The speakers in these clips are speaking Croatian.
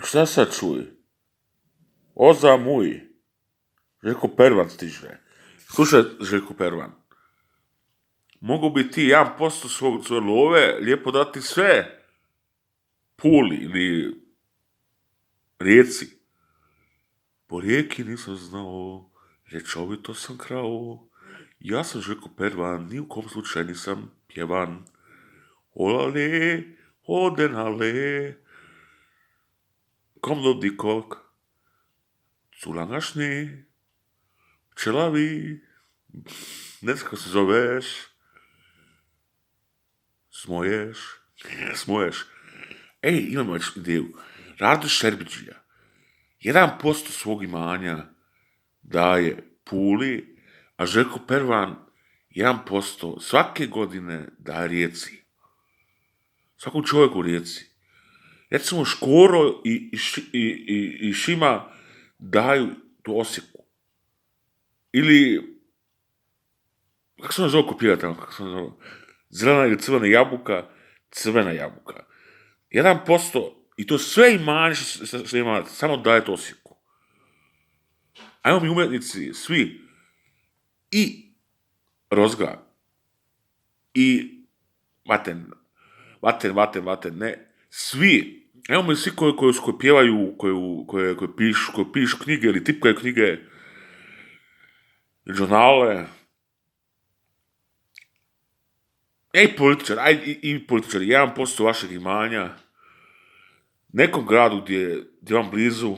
Šta sad čuj? Oza muj. Željko Pervan stiže. Slušaj, Željko Pervan. Mogu bi ti 1% svoje love lijepo dati sve Puli ili Rijeci. Po rijeki nisam znao, lječovito sam krao. Ja sam Željko Pervan, ni u kom slučaju nisam pjevan. Olale, odenale, kom do dikog, culangašni, pčelavi, ne znam kako se zoveš, smoješ. Ej, imamo već ideju. Rado Šerbiđija 1% svog imanja daje Puli, a Željko Pervan 1% svake godine daje Rijeci. Svakom čovjeku u Rijeci. Recimo Škoro i Šima daju tu Osijeku. Ili, kako se ono zove kopira tamo, kako se ono zove? Zelena ili crvena jabuka, crvena jabuka. 1%, i to sve imanje što ima, samo daje to Osijeku. Ajmo mi umjetnici, svi, i Rozga, i Vaten, ne, svi, evo mi svi koji pjevaju, koji pišu knjige ili tipkaju knjige, žurnale, političari, 1% vašeg imanja, nekom gradu gdje vam blizu,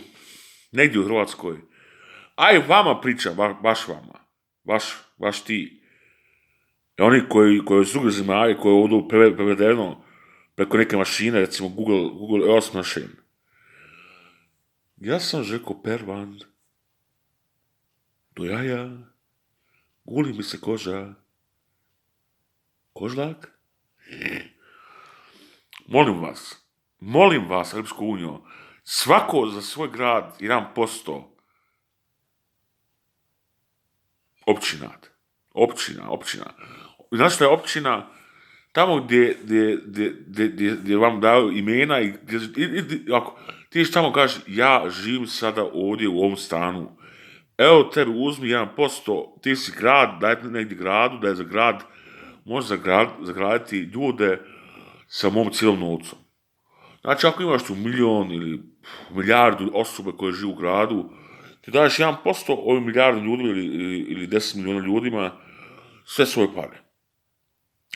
negdje u Hrvatskoj, aj vama priča, baš vama, baš ti, oni koji su druge zemalje, koji odu prevedeno preko neke mašine, recimo Google Earth Machine. Ja sam Željko Pervan, do jaja, guli mi se koža, kožlak? Molim vas, Europsku uniju, svako za svoj grad 1% općina. Znaš što je općina? Tamo gdje vam daju imena i ako ti iš tamo kažeš ja živim sada ovdje u ovom stanu, evo tebi uzmi 1%, ti si grad, daj negdje gradu, da je za grad, može zagraditi ljude sa mom cijelom novcom. Znači ako imaš tu 1.000.000 ili 1.000.000 osobe koje žive u gradu, ti daješ 1% ovim 1.000.000 ljudima ili 10 milijuna ljudima sve svoje pare.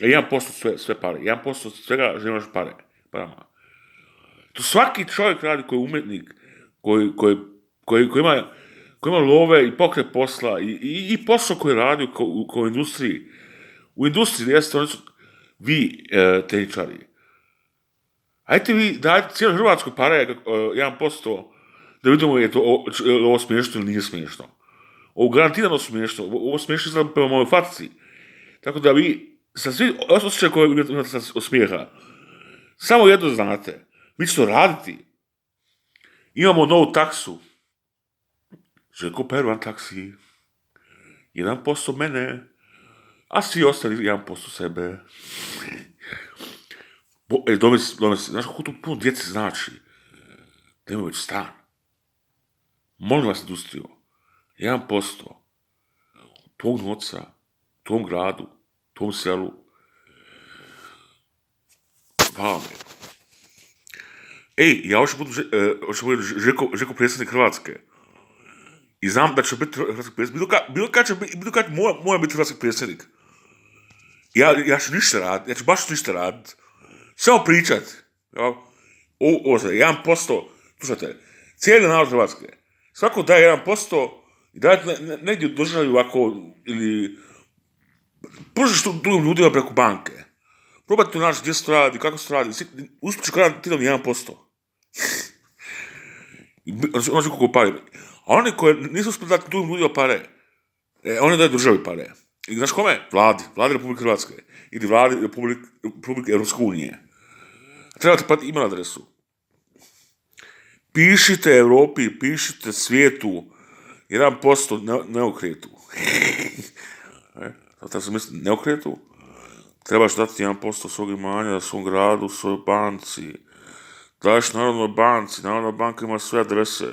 1% sve pare. 1% svega želiš parama. To svaki čovjek radi koji je umjetnik, koji ima love i pokret posla i posao koji radi u industriji. U industriji jeste oni su vi tehničari. Ajte vi dajte cijelu Hrvatsku pare 1% da vidimo je to ovo smiješno ili nije smiješno. Ovo garantirano smiješno. Ovo smiješno izgleda prema mojoj fatici. Tako da vi sa svi osjećaj koje imate od smijeha, samo jedno znate, vi ćete to raditi. Imamo novu taksu. Željko Pervan taksi. 1% mene, a svi ostali 1% sebe. Donosi. Znaš kako to puno djece znači? Da imaju već stan. Molim vas, industriju, 1% tvog novca, tom gradu, tom selu. Hvala me. Ej, ja hoću biti Željko predsjednik Hrvatske. I znam da će biti hrvatski predsjednik. Bilo kad mora biti hrvatski predsjednik. Ja ću ništa raditi, ja ću baš ništa raditi. Samo pričat. 1%, slušajte, cijeli narod Hrvatske. Svako daje 1% i dajete negdje u državi ovako, ili pružiš to drugim ljudima preko banke. Probajte to naći gdje se to radi, kako se to radi. Uspjet ću kada ti dam 1%. Ono će koliko pare. A oni koji nisu uspjeli dati drugim ljudima pare, oni daju državi pare. I znaš kome? Vladi Republike Hrvatske. Ili Vladi Republike Europske unije. Trebate pati email adresu. Pišite Europi, pišite svijetu 1% neokretu. Sada se misli neokretu? Trebaš dati 1% svog imanja, svom gradu, svojoj banci. daš Narodnoj banci, Narodna banka ima sve adrese.